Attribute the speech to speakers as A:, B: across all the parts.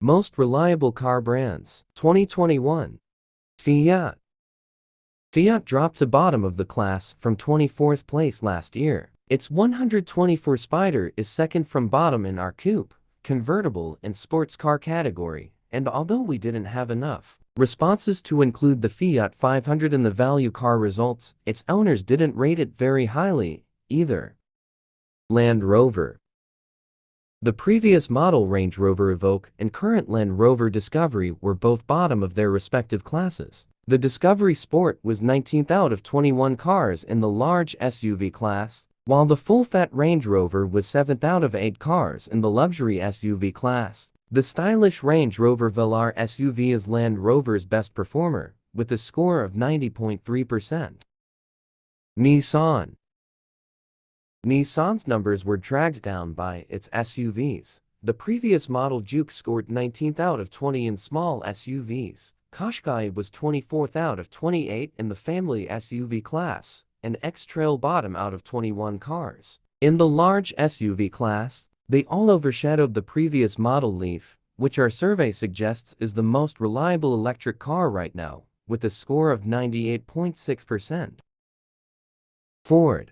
A: Most reliable car brands. 2021. Fiat. Fiat dropped to bottom of the class from 24th place last year. Its 124 Spider is second from bottom in our coupe, convertible and sports car category, and although we didn't have enough responses to include the Fiat 500 in the value car results, its owners didn't rate it very highly, either. Land Rover. The previous model Range Rover Evoque and current Land Rover Discovery were both bottom of their respective classes. The Discovery Sport was 19th out of 21 cars in the large SUV class, while the full-fat Range Rover was 7th out of 8 cars in the luxury SUV class. The stylish Range Rover Velar SUV is Land Rover's best performer, with a score of 90.3%. Nissan. Nissan's numbers were dragged down by its SUVs. The previous model Juke scored 19th out of 20 in small SUVs. Qashqai was 24th out of 28 in the family SUV class, and X-Trail bottom out of 21 cars. In the large SUV class, they all overshadowed the previous model Leaf, which our survey suggests is the most reliable electric car right now, with a score of 98.6%. Ford.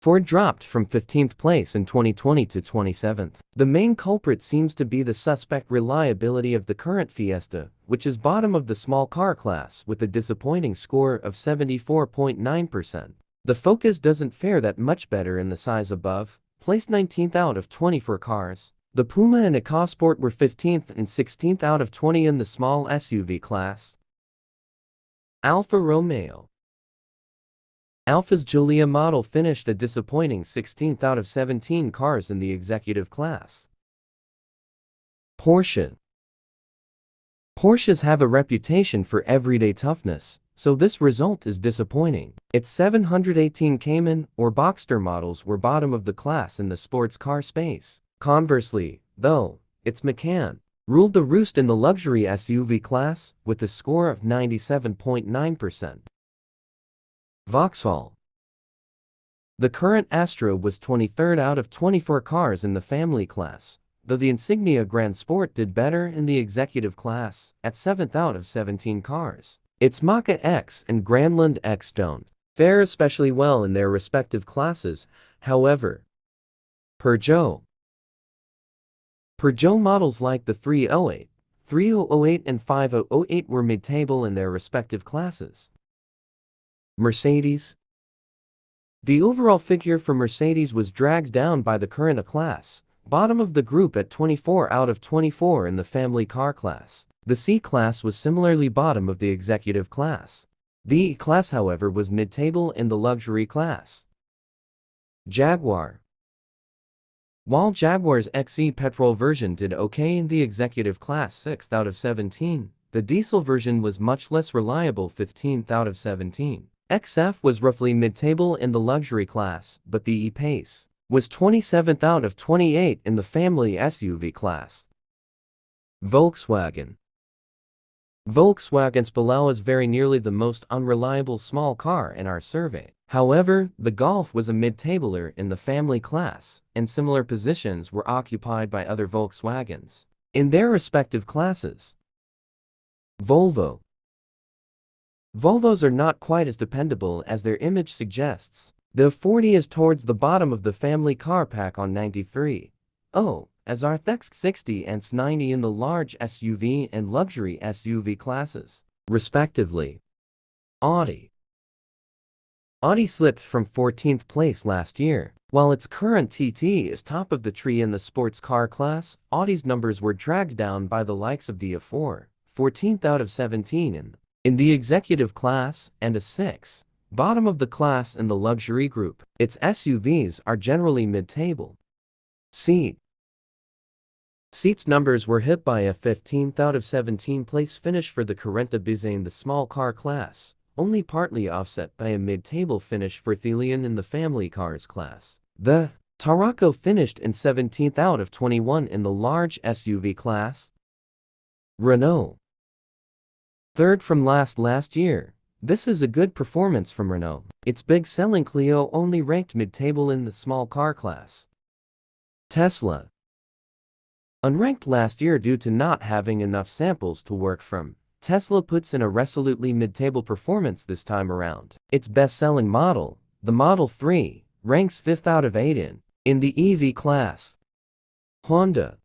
A: Ford dropped from 15th place in 2020 to 27th. The main culprit seems to be the suspect reliability of the current Fiesta, which is bottom of the small car class with a disappointing score of 74.9%. The Focus doesn't fare that much better in the size above, placed 19th out of 24 cars. The Puma and EcoSport were 15th and 16th out of 20 in the small SUV class. Alfa Romeo. Alfa's Giulia model finished a disappointing 16th out of 17 cars in the executive class. Porsche. Porsches have a reputation for everyday toughness, so this result is disappointing. Its 718 Cayman or Boxster models were bottom of the class in the sports car space. Conversely, though, its Macan ruled the roost in the luxury SUV class with a score of 97.9%. Vauxhall. The current Astra was 23rd out of 24 cars in the family class, though the Insignia Grand Sport did better in the executive class at 7th out of 17 cars. Its Mach-E X and Grandland X don't fare especially well in their respective classes, however. Peugeot. Peugeot models like the 308, 3008 and 5008 were mid-table in their respective classes. Mercedes. The overall figure for Mercedes was dragged down by the current class, bottom of the group at 24 out of 24 in the family car class. The C-Class was similarly bottom of the executive class. The E-Class, however, was mid-table in the luxury class. Jaguar. While Jaguar's XE petrol version did okay in the executive class 6th out of 17, the diesel version was much less reliable 15th out of 17. XF was roughly mid-table in the luxury class, but the E-Pace was 27th out of 28 in the family SUV class. Volkswagen. Volkswagen's Below is very nearly the most unreliable small car in our survey. However, the Golf was a mid-tabler in the family class, and similar positions were occupied by other Volkswagens in their respective classes. Volvo. Volvos are not quite as dependable as their image suggests. The 40 is towards the bottom of the family car pack on 93. As our X60 and 90 in the large SUV and luxury SUV classes, respectively. Audi. Audi slipped from 14th place last year. While its current TT is top of the tree in the sports car class, Audi's numbers were dragged down by the likes of the A4, 14th out of 17 in the executive class, and a 6, bottom of the class in the luxury group. Its SUVs are generally mid-table. Seat's numbers were hit by a 15th out of 17 place finish for the Carrera Bizet in the small car class, only partly offset by a mid-table finish for Thelion in the family cars class. The Tarraco finished in 17th out of 21 in the large SUV class. Renault. Third from last year. This is a good performance from Renault. Its big-selling Clio only ranked mid-table in the small car class. Tesla. Unranked last year due to not having enough samples to work from, Tesla puts in a resolutely mid-table performance this time around. Its best-selling model, the Model 3, ranks 5th out of 8 in the EV class. Honda.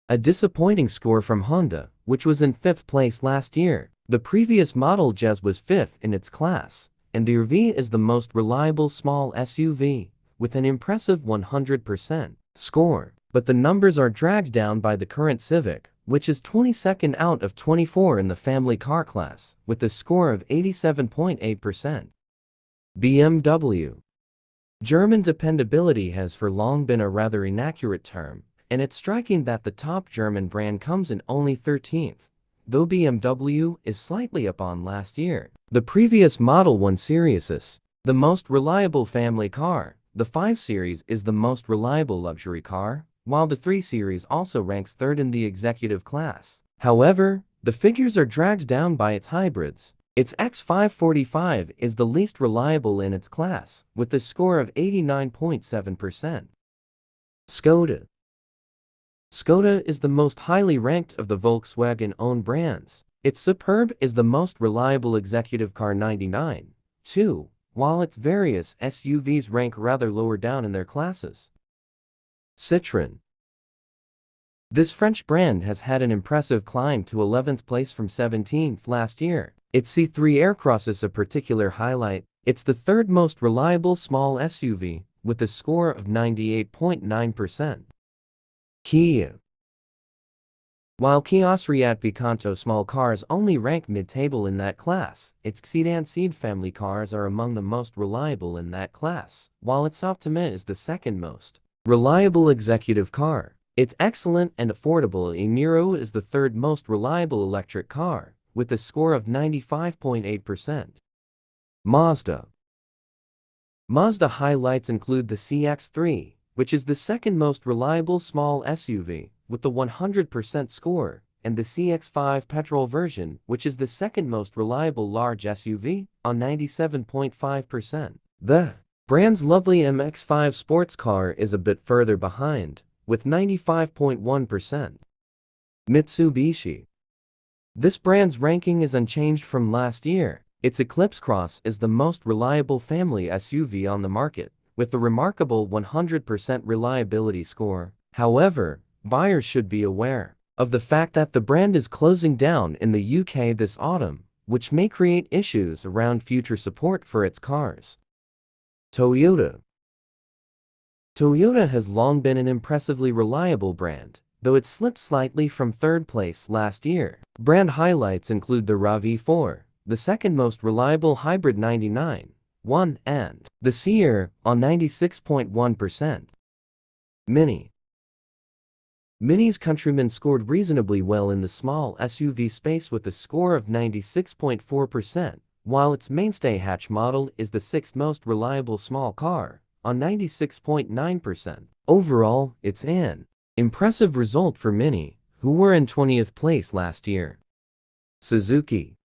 A: A disappointing score from Honda, which was in 5th place last year. The previous model Jazz was 5th in its class, and the RV is the most reliable small SUV, with an impressive 100% score. But the numbers are dragged down by the current Civic, which is 22nd out of 24 in the family car class, with a score of 87.8%. BMW. German dependability has for long been a rather inaccurate term, and it's striking that the top German brand comes in only 13th, though BMW is slightly up on last year. The previous Model 1 Series is the most reliable family car. The 5 Series is the most reliable luxury car, while the 3 Series also ranks 3rd in the executive class. However, the figures are dragged down by its hybrids. Its X545 is the least reliable in its class, with a score of 89.7%. Skoda. Skoda is the most highly ranked of the Volkswagen-owned brands. Its Superb is the most reliable executive car 99, too, while its various SUVs rank rather lower down in their classes. Citroën. This French brand has had an impressive climb to 11th place from 17th last year. Its C3 Aircross is a particular highlight. It's the 3rd most reliable small SUV, with a score of 98.9%. Kia. While Kia's Riad Picanto small cars only rank mid-table in that class, its Sedan Ceed family cars are among the most reliable in that class, while its Optima is the 2nd most reliable executive car. Its excellent and affordable e-Niro is the 3rd most reliable electric car, with a score of 95.8%. Mazda. Mazda highlights include the CX-3, which is the 2nd most reliable small SUV, with the 100% score, and the CX-5 petrol version, which is the 2nd most reliable large SUV, on 97.5%. The brand's lovely MX-5 sports car is a bit further behind, with 95.1%. Mitsubishi. This brand's ranking is unchanged from last year. Its Eclipse Cross is the most reliable family SUV on the market, with a remarkable 100% reliability score. However, buyers should be aware of the fact that the brand is closing down in the UK this autumn, which may create issues around future support for its cars. Toyota. Toyota has long been an impressively reliable brand, though it slipped slightly from 3rd place last year. Brand highlights include the RAV4, the 2nd most reliable hybrid 99.1, and the Seer, on 96.1%. Mini. Mini's Countryman scored reasonably well in the small SUV space with a score of 96.4%, while its mainstay hatch model is the 6th most reliable small car, on 96.9%. Overall, it's an impressive result for Mini, who were in 20th place last year. Suzuki.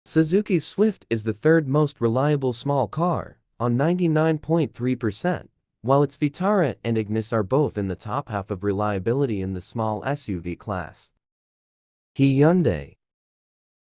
A: Suzuki's Swift is the 3rd most reliable small car, on 99.3%, while its Vitara and Ignis are both in the top half of reliability in the small SUV class. Hyundai.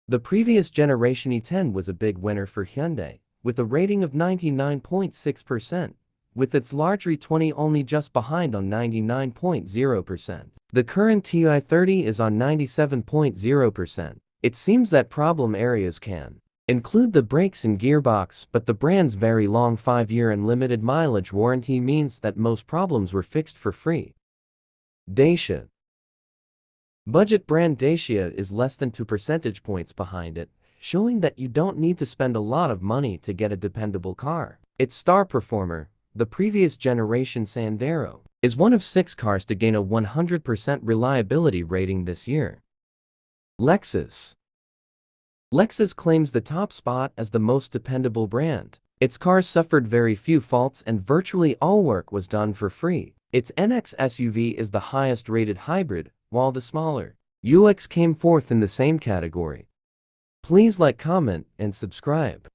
A: The previous generation E10 was a big winner for Hyundai, with a rating of 99.6%, with its large i20 only just behind on 99.0%. The current TI-30 is on 97.0%. It seems that problem areas can include the brakes and gearbox, but the brand's very long 5-year and limited mileage warranty means that most problems were fixed for free. Dacia. Budget brand Dacia is less than 2 percentage points behind it, showing that you don't need to spend a lot of money to get a dependable car. Its star performer, the previous generation Sandero, is one of 6 cars to gain a 100% reliability rating this year. Lexus. Lexus claims the top spot as the most dependable brand. Its cars suffered very few faults and virtually all work was done for free. Its NX SUV is the highest rated hybrid, while the smaller UX came 4th in the same category. Please like, comment, and subscribe.